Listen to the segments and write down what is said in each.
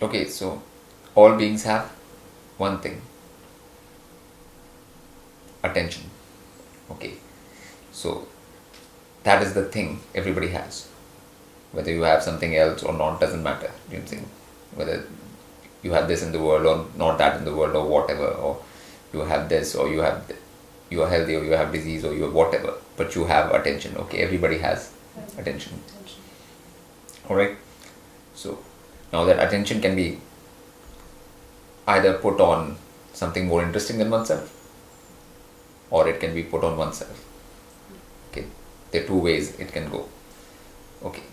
Okay, so all beings have one thing: attention. Okay, so that is the thing everybody has. Whether you have something else or not doesn't matter. You know what I'm saying? Whether you have this in the world or not that in the world or whatever, or you have this or you have you are healthy or you have disease or you have whatever, but you have attention. Okay, everybody has attention. Alright, so now that attention can be either put on something more interesting than oneself, or it can be put on oneself. Okay, there are two ways it can go. Okay,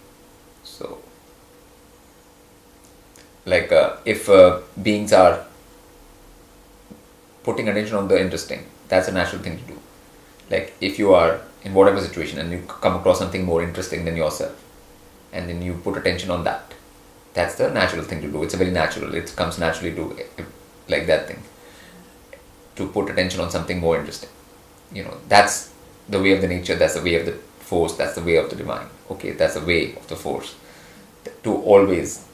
so like if beings are putting attention on the interesting, that's a natural thing to do. Like if you are in whatever situation and you come across something more interesting than yourself, and then you put attention on that, that's the natural thing to do. It's a very natural, it comes naturally to like that thing, to put attention on something more interesting. That's the way of the nature, that's the way of the force, that's the way of the divine. Okay, that's the way of the force, to always,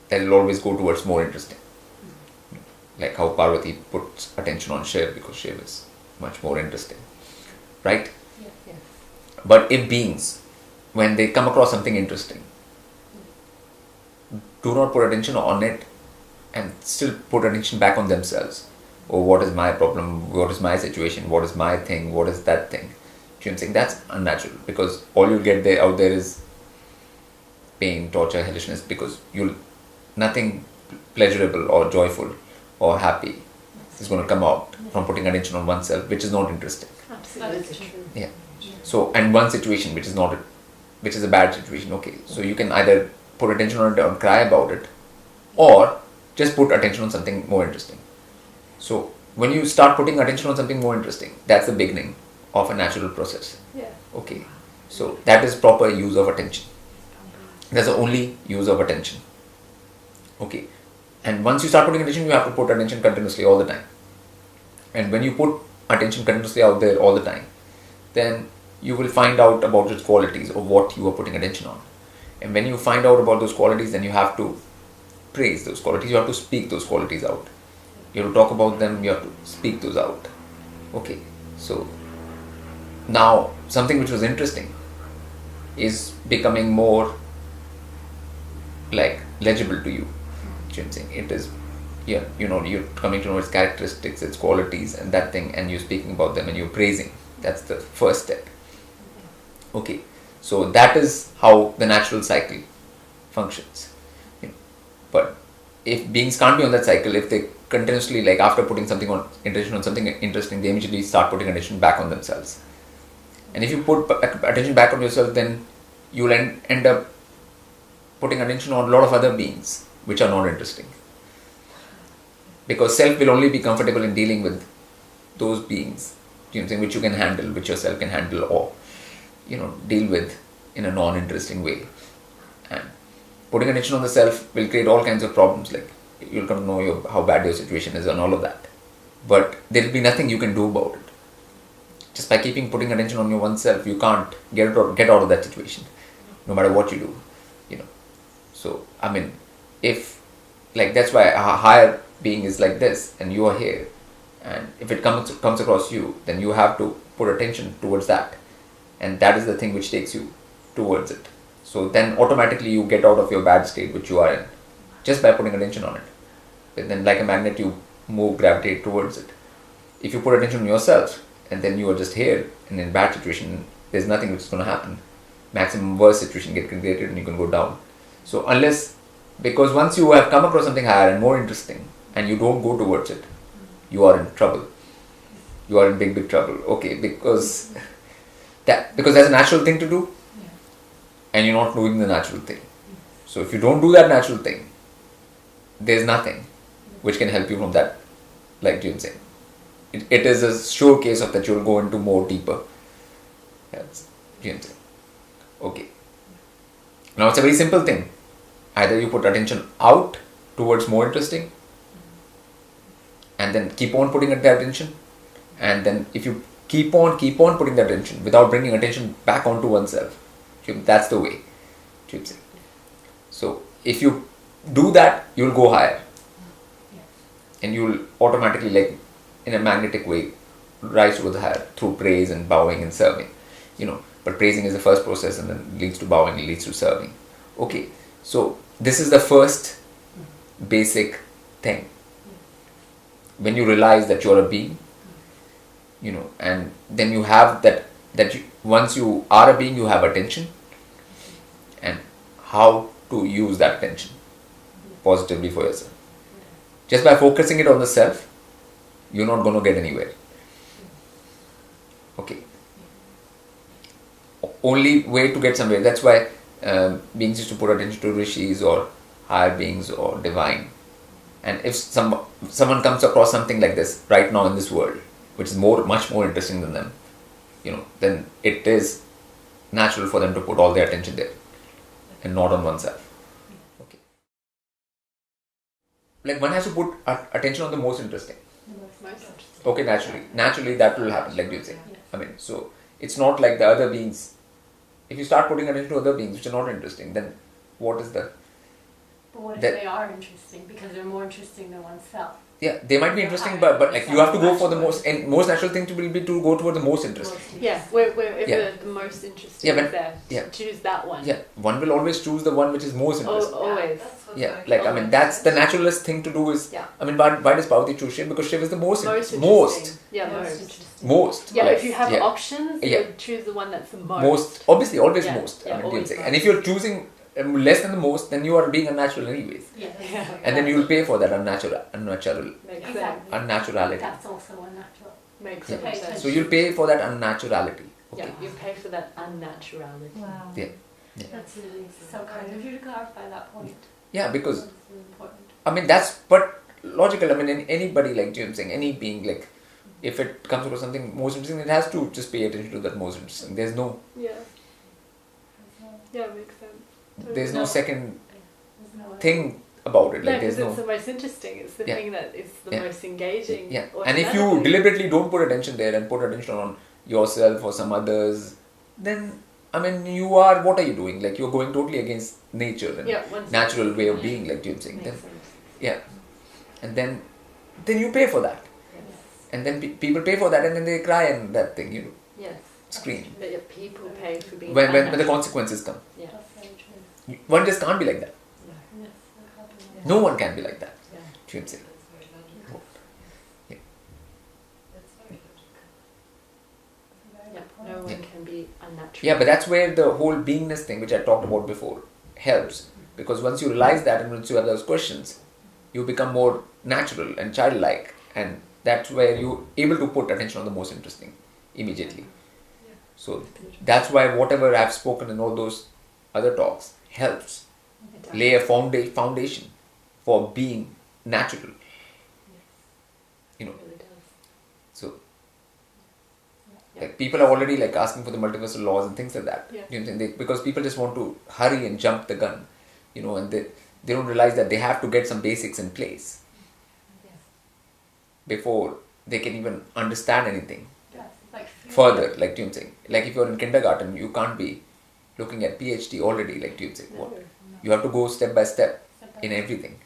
that will always go towards more interesting. Like how Parvati puts attention on Shiv because Shiv is much more interesting, right? Yeah. But if beings, when they come across something interesting, do not put attention on it and still put attention back on themselves. Oh, what is my problem? What is my situation? What is my thing? What is that thing? Do you know what I'm saying? That's unnatural, because all you'll get out there is pain, torture, hellishness, because nothing pleasurable or joyful or happy is going to come out from putting attention on oneself, which is not interesting. Absolutely. Yeah. So, and one situation which is a bad situation. Okay, so you can either put attention on it and cry about it, or just put attention on something more interesting. So when you start putting attention on something more interesting, that's the beginning of a natural process. Yeah. Okay, so that is proper use of attention. That's the only use of attention. Okay, and once you start putting attention, you have to put attention continuously all the time. And when you put attention continuously out there all the time, then you will find out about its qualities of what you are putting attention on. And when you find out about those qualities, then you have to praise those qualities, you have to speak those qualities out. You have to talk about them, you have to speak those out. Okay, so now something which was interesting is becoming more like legible to you. It is, yeah, you're coming to know its characteristics, its qualities, and that thing, and you're speaking about them and you're praising. That's the first step. Okay, so that is how the natural cycle functions. But if beings can't be on that cycle, if they continuously, like after putting attention on something interesting, they immediately start putting attention back on themselves. And if you put attention back on yourself, then you'll end up putting attention on a lot of other beings which are not interesting. Because self will only be comfortable in dealing with those beings, which you can handle, which yourself can handle, or deal with in a non-interesting way. And putting attention on the self will create all kinds of problems, like you'll come to know how bad your situation is and all of that. But there will be nothing you can do about it. Just by putting attention on your oneself, you can't get out of that situation, no matter what you do. So if that's why a higher being is like this, and you are here, and if it comes across you, then you have to put attention towards that, and that is the thing which takes you towards it. So then automatically you get out of your bad state which you are in, just by putting attention on it. But then like a magnet, you gravitate towards it. If you put attention on yourself, and then you are just here, and in bad situation, there's nothing which is going to happen. Maximum worst situation get created and you can go down. So because once you have come across something higher and more interesting, and you don't go towards it, you are in trouble. You are in big trouble. Okay, because that's a natural thing to do, and you're not doing the natural thing. So if you don't do that natural thing, there's nothing which can help you from that, like Jim said. It is a sure case of that you'll go into more deeper. That's Jim said. Okay. Now it's a very simple thing. Either you put attention out towards more interesting, and then keep on putting that attention, and then if you keep on putting that attention without bringing attention back onto oneself, that's the way. So if you do that, you'll go higher. And you'll automatically, like, in a magnetic way, rise towards higher through praise and bowing and serving. But praising is the first process, and then leads to bowing, and leads to serving. Okay, so this is the first basic thing. When you realize that you're a being, and then you have once you are a being, you have attention, and how to use that attention positively for yourself. Just by focusing it on the self, you're not going to get anywhere. Okay. Only way to get somewhere. That's why beings used to put attention to rishis or higher beings or divine. And if someone comes across something like this right now in this world, which is much more interesting than them, then it is natural for them to put all their attention there and not on oneself. Okay. Like, one has to put attention on the most interesting. Okay, naturally that will happen, like you say. So it's not like the other beings. If you start putting attention to other beings which are not interesting, then what is the... But what if they are interesting because they're more interesting than oneself? Yeah, they might be interesting, but like, you have to go for the most natural thing will be to go toward the most interesting. Wherever the most interesting is there, choose that one. Yeah, one will always choose the one which is most interesting. Always. That's the naturalist thing to do is, why does Parvati choose Shiv? Because Shiv is the most interesting. Most. If you have options, you choose the one that's the most. Obviously, always most. And if you're choosing less than the most, then you are being unnatural anyways. And then you will pay for that unnaturality. That's also unnatural. Makes sense. So you'll pay for that unnaturality. Okay. You pay for that unnaturality. Wow. Yeah. That's really so kind of you to clarify that point. Yeah, because That's really important. that's but logical. In anybody, like Jim saying, any being, like, if it comes across something most interesting, it has to just pay attention to that most interesting. There's no... Yeah, makes sense. There's no second thing about it. Like, it's the most interesting. It's the thing that is the most engaging. Yeah. And if you deliberately don't put attention there and put attention on yourself or some others, then you are... What are you doing? Like, you're going totally against nature and natural way of being, like Jim saying. And then you pay for that. And then people pay for that, and then they cry and that thing, scream. But people pay for being when the consequences come. One just can't be like that. No one can be like that. Jim saying. No one can be unnatural. Yeah, but that's where the whole beingness thing, which I talked about before, helps. Because once you realize that, and once you have those questions, you become more natural and childlike, and that's where you're able to put attention on the most interesting immediately. So that's why whatever I've spoken in all those other talks helps lay a foundation for being natural. It really does. So like, people are already like asking for the multiversal laws and things like that. You know what I'm saying? Because people just want to hurry and jump the gun, and they don't realize that they have to get some basics in place before they can even understand anything further, like Tune saying. Like, if you're in kindergarten, you can't be looking at PhD already, like Tune saying. You have to go step by step in everything,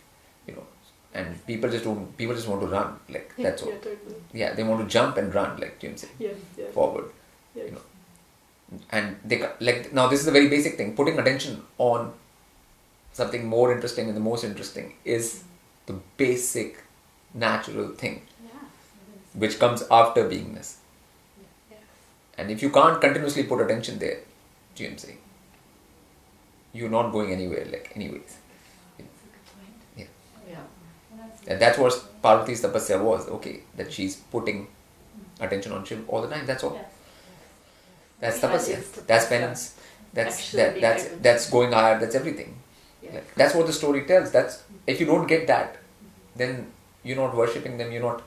and people just want to run, like, that's all. Totally. They want to jump and run, like Tune saying, forward. And they like, now this is a very basic thing. Putting attention on something more interesting and the most interesting is the basic natural thing, which comes after beingness. And if you can't continuously put attention there, Jim saying, you're not going anywhere, like, anyways. And that's what Parvati's tapasya was, that she's putting attention on Shiv all the time, that's all. That's tapasya, that's penance, that's going higher, that's everything. Like, that's what the story tells. That's, if you don't get that, then you're not worshipping them, you're not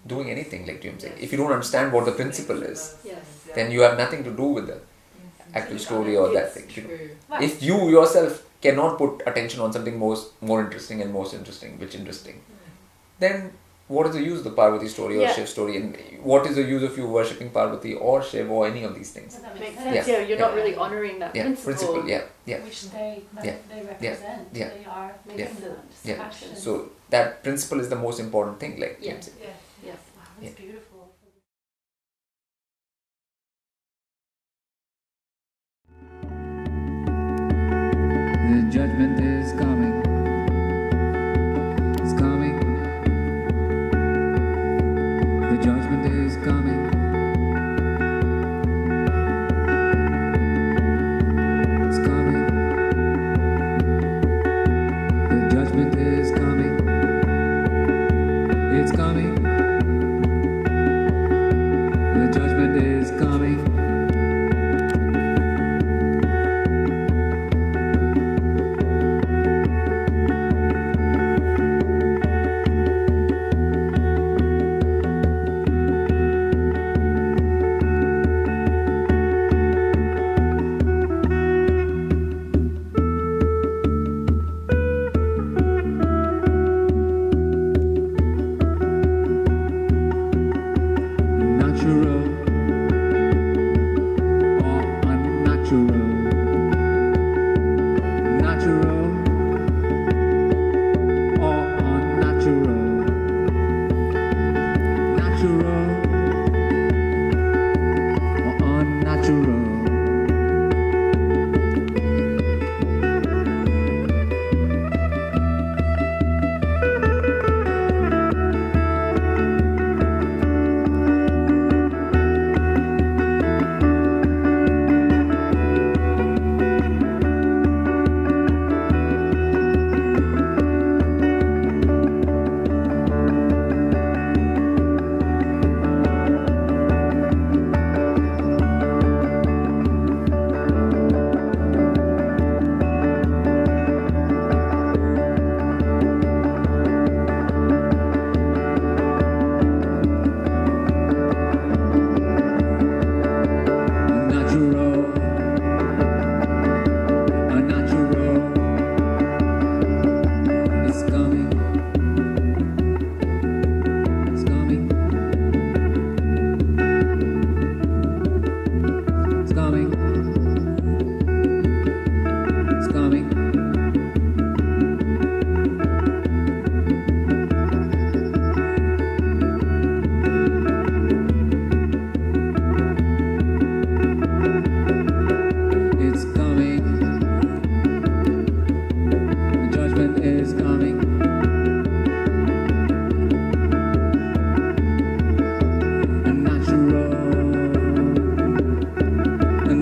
doing anything, like Jim said. If you don't understand what the principle is, then you have nothing to do with the actual story or that thing. If you yourself cannot put attention on something more interesting and most interesting, then what is the use of the Parvati story or Shiv story, and what is the use of you worshipping Parvati or Shiv or any of these things? Well, that makes sense. sense. You're not really honouring that principle. Which they represent. They are passions. So that principle is the most important thing. Like yes. Wow, that's beautiful. The judgment is coming. It's coming. The judgment is coming. It's coming. The judgment is coming. It's coming. The judgment is coming.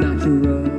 Natural.